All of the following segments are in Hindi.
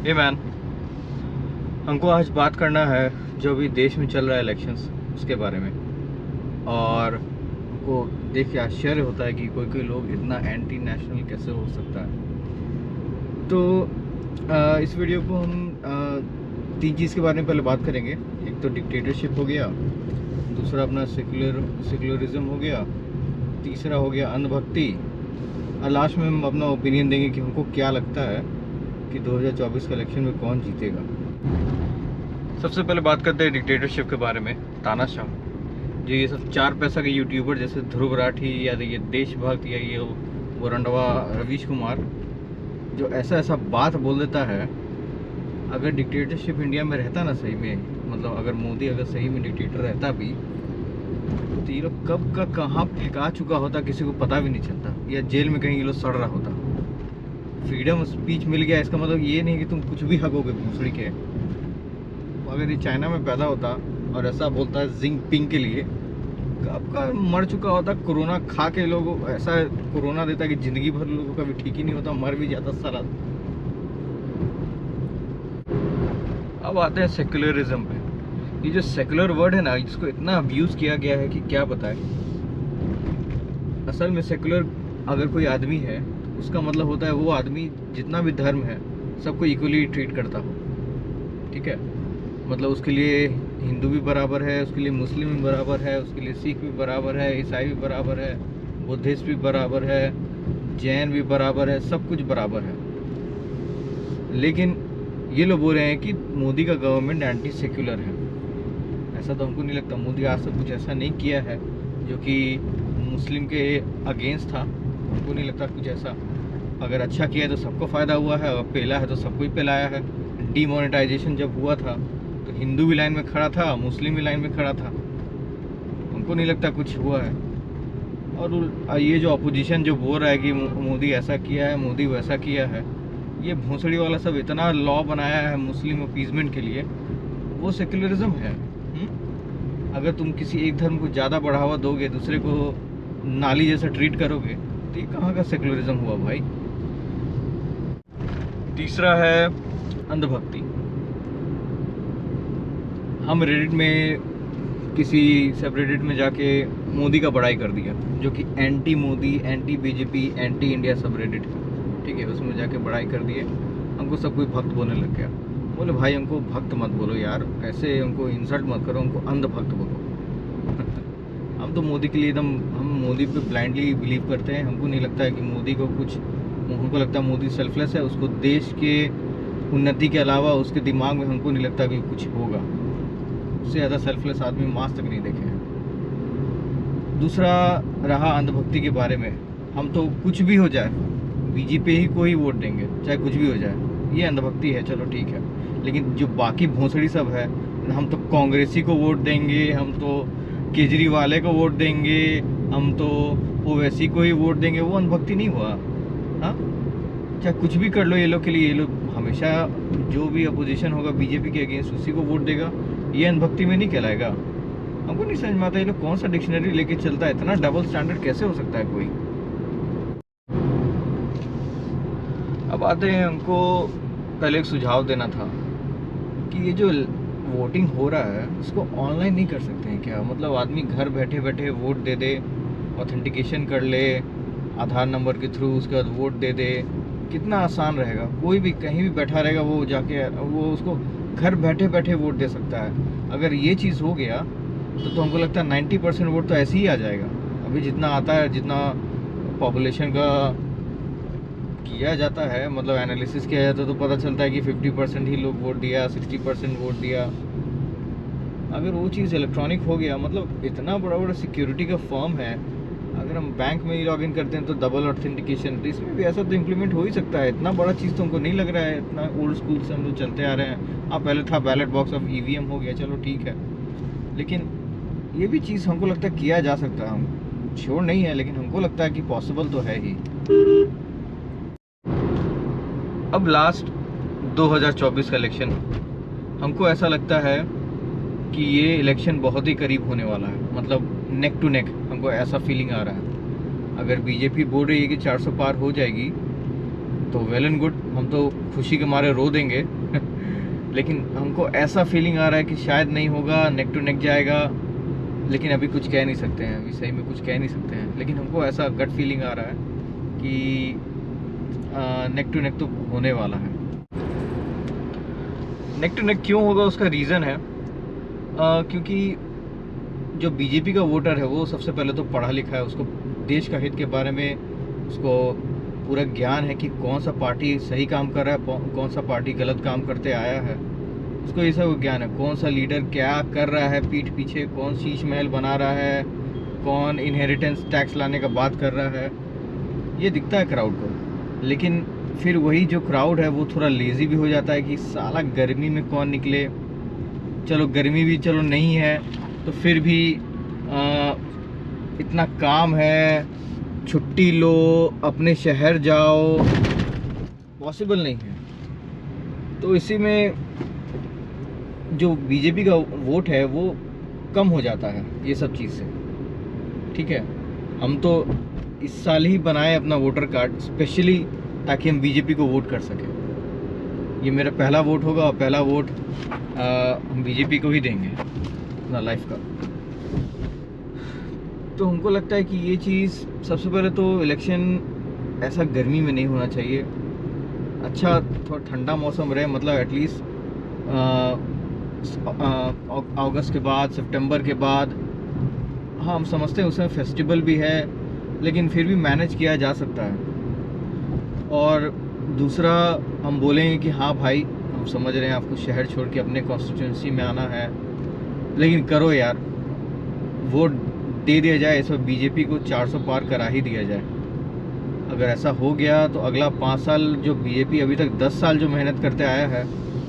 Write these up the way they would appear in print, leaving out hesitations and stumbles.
हे मैन, हमको आज बात करना है जो अभी देश में चल रहा है इलेक्शंस उसके बारे में। और हमको देख के आश्चर्य होता है कि कोई कोई लोग इतना एंटी नेशनल कैसे हो सकता है। तो इस वीडियो को हम तीन चीज़ के बारे में पहले बात करेंगे। एक तो डिक्टेटरशिप हो गया, दूसरा अपना सेकुलरिज्म हो गया, तीसरा हो गया अंधभक्ति, और लास्ट में हम अपना ओपिनियन देंगे कि हमको क्या लगता है कि 2024 का इलेक्शन में कौन जीतेगा। सबसे पहले बात करते हैं डिक्टेटरशिप के बारे में। तानाशाह, जो ये सब चार पैसा के यूट्यूबर जैसे ध्रुव राठी या ये देशभक्त या ये वो रंडवा रवीश कुमार, जो ऐसा बात बोल देता है। अगर डिक्टेटरशिप इंडिया में रहता ना सही में, मतलब अगर मोदी अगर सही में डिक्टेटर रहता भी, तो ये लोग कब का कहाँ फेंका चुका होता किसी को पता भी नहीं चलता, या जेल में कहीं ये लोग सड़ रहा होता। फ्रीडम ऑफ स्पीच मिल गया, इसका मतलब ये नहीं कि तुम कुछ भी हकोगे भूसड़ी के। अगर ये चाइना में पैदा होता और ऐसा बोलता है जिंगपिंग के लिए, कब का मर चुका होता। कोरोना खा के लोग ऐसा कोरोना देता कि जिंदगी भर लोगों का भी ठीक ही नहीं होता, मर भी जाता सारा। अब आते हैं सेक्युलरिज्म पे। ये जो सेक्युलर वर्ड है ना, इसको इतना अब्यूज किया गया है कि क्या बताएं। असल में सेक्युलर अगर कोई आदमी है, उसका मतलब होता है वो आदमी जितना भी धर्म है सबको इक्वली ट्रीट करता हो। ठीक है, मतलब उसके लिए हिंदू भी बराबर है, उसके लिए मुस्लिम भी बराबर है, उसके लिए सिख भी बराबर है, ईसाई भी बराबर है, बुद्धिस्ट भी बराबर है, जैन भी बराबर है, सब कुछ बराबर है। लेकिन ये लोग बोल रहे हैं कि मोदी का गवर्नमेंट एंटी सेक्युलर है। ऐसा तो हमको नहीं लगता। मोदी आज तक कुछ ऐसा नहीं किया है जो कि मुस्लिम के अगेंस्ट था। हमको नहीं लगता कुछ ऐसा। अगर अच्छा किया है तो सबको फ़ायदा हुआ है, अगर पेला है तो सबको ही पेलाया है। डीमोनेटाइजेशन जब हुआ था तो हिंदू भी लाइन में खड़ा था, मुस्लिम भी लाइन में खड़ा था। हमको नहीं लगता कुछ हुआ है। और ये जो अपोजिशन जो बोल रहा है कि मोदी ऐसा किया है, मोदी वैसा किया है, ये भोंसड़ी वाला सब इतना लॉ बनाया है मुस्लिम अपीजमेंट के लिए, वो सेक्युलरिज्म है। अगर तुम किसी एक धर्म को ज़्यादा बढ़ावा दोगे, दूसरे को नाली जैसा ट्रीट करोगे, तो ये कहाँ का सेक्युलरिज्म हुआ भाई। तीसरा है अंधभक्ति। हम रेडिट में किसी सबरेडिट में जाके मोदी का बड़ाई कर दिया, जो कि anti Modi, anti BJP, anti India subreddit है। ठीक है, उसमें जाके बड़ाई कर दिए। हमको सब कोई भक्त बोलने लग गया। बोले भाई हमको भक्त मत बोलो यार, ऐसे हमको इंसल्ट मत करो, हमको अंधभक्त बोलो। हम तो मोदी के लिए एकदम, हम मोदी पे ब्लाइंडली बिलीव करते हैं। हमको नहीं लगता है कि मोदी को कुछ, हमको लगता है मोदी सेल्फलेस है। उसको देश के उन्नति के अलावा उसके दिमाग में हमको नहीं लगता कि कुछ होगा। उससे ज़्यादा सेल्फलेस आदमी मास तक नहीं देखे हैं। दूसरा रहा अंधभक्ति के बारे में। हम तो कुछ भी हो जाए बीजेपी ही को ही वोट देंगे, चाहे कुछ भी हो जाए। ये अंधभक्ति है, चलो ठीक है। लेकिन जो बाकी भोंसड़ी सब है, हम तो कांग्रेसी को वोट देंगे, हम तो केजरीवाल को वोट देंगे, हम तो ओवैसी को ही वोट देंगे, वो अंधभक्ति नहीं हुआ। हाँ, चाहे कुछ भी कर लो ये लोग के लिए। ये लोग हमेशा जो भी अपोजिशन होगा बीजेपी के अगेंस्ट, उसी को वोट देगा। ये अंधभक्ति में नहीं कहलाएगा। हमको नहीं समझ में आता ये लोग कौन सा डिक्शनरी लेके चलता है। इतना डबल स्टैंडर्ड कैसे हो सकता है कोई। अब आते हैं, हमको पहले एक सुझाव देना था कि ये जो वोटिंग हो रहा है इसको ऑनलाइन नहीं कर सकते हैं क्या? मतलब आदमी घर बैठे बैठे वोट दे दे, ऑथेंटिकेशन कर ले आधार नंबर के थ्रू, उसके बाद वोट दे दे। कितना आसान रहेगा। कोई भी कहीं भी बैठा रहेगा, वो जाके वो उसको घर बैठे बैठे वोट दे सकता है। अगर ये चीज़ हो गया तो हमको लगता है 90% वोट तो ऐसे ही आ जाएगा। अभी जितना आता है, जितना पॉपुलेशन का किया जाता है, मतलब एनालिसिस किया जाता है, तो पता चलता है कि 50% ही लोग वोट दिया, 60% वोट दिया। अगर वो चीज़ इलेक्ट्रॉनिक हो गया, मतलब इतना बड़ा बड़ा सिक्योरिटी का फर्म है। अगर हम बैंक में ही लॉगिन करते हैं तो डबल ऑथेंटिकेशन, तो इसमें भी ऐसा तो इम्प्लीमेंट हो ही सकता है। इतना बड़ा चीज़ तो हमको नहीं लग रहा है। इतना ओल्ड स्कूल से हम लोग चलते आ रहे हैं। हाँ, पहले था बैलेट बॉक्स, अब EVM हो गया, चलो ठीक है। लेकिन ये भी चीज़ हमको लगता है किया जा सकता है। हम श्योर नहीं है, लेकिन हमको लगता है कि पॉसिबल तो है ही। अब लास्ट 2024 का इलेक्शन, हमको ऐसा लगता है कि ये इलेक्शन बहुत ही करीब होने वाला है। मतलब नेक टू नेक हमको ऐसा फीलिंग आ रहा है। अगर बीजेपी बोल रही है कि 400 पार हो जाएगी तो वेल एंड गुड, हम तो खुशी के मारे रो देंगे लेकिन हमको ऐसा फीलिंग आ रहा है कि शायद नहीं होगा, नेक टू नेक जाएगा, लेकिन अभी कुछ कह नहीं सकते हैं, अभी सही में कुछ कह नहीं सकते हैं। लेकिन हमको ऐसा गट फीलिंग आ रहा है कि नेक टू नेक तो होने वाला है। नेक टू नेक क्यों होगा, उसका रीज़न है क्योंकि जो बीजेपी का वोटर है वो सबसे पहले तो पढ़ा लिखा है, उसको देश का हित के बारे में उसको पूरा ज्ञान है कि कौन सा पार्टी सही काम कर रहा है, कौन सा पार्टी गलत काम करते आया है, उसको ये सब ज्ञान है। कौन सा लीडर क्या कर रहा है पीठ पीछे, कौन शीश महल बना रहा है, कौन इनहेरिटेंस टैक्स लाने का बात कर रहा है, ये दिखता है क्राउड को। लेकिन फिर वही जो क्राउड है वो थोड़ा लेज़ी भी हो जाता है कि साला गर्मी में कौन निकले, चलो गर्मी भी चलो नहीं है तो फिर भी इतना काम है, छुट्टी लो, अपने शहर जाओ, पॉसिबल नहीं है। तो इसी में जो बीजेपी का वोट है वो कम हो जाता है ये सब चीज़ से। ठीक है, हम तो इस साल ही बनाए अपना वोटर कार्ड स्पेशली ताकि हम बीजेपी को वोट कर सकें। ये मेरा पहला वोट होगा और पहला वोट हम बीजेपी को ही देंगे अपना लाइफ का। तो हमको लगता है कि ये चीज़ सबसे पहले तो इलेक्शन ऐसा गर्मी में नहीं होना चाहिए, अच्छा थोड़ा ठंडा मौसम रहे, मतलब एटलीस्ट अगस्त के बाद, सितंबर के बाद। हाँ, हम समझते हैं उसमें फेस्टिवल भी है, लेकिन फिर भी मैनेज किया जा सकता है। और दूसरा हम बोलेंगे कि हाँ भाई, हम समझ रहे हैं आपको शहर छोड़ के अपने कॉन्स्टिट्यूंसी में आना है, लेकिन करो यार, वोट दे दिया जाए, इस बार बीजेपी को 400 पार करा ही दिया जाए। अगर ऐसा हो गया तो अगला 5 साल जो बीजेपी अभी तक 10 साल जो मेहनत करते आया है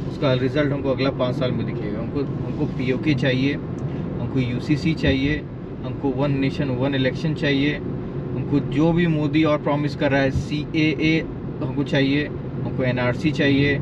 उसका रिज़ल्ट हमको अगला 5 साल में दिखेगा। हमको पीओके चाहिए, हमको यूसीसी चाहिए, हमको वन नेशन वन इलेक्शन चाहिए, हमको जो भी मोदी और प्रॉमिस कर रहा है CAA हमको चाहिए, हमको NRC चाहिए,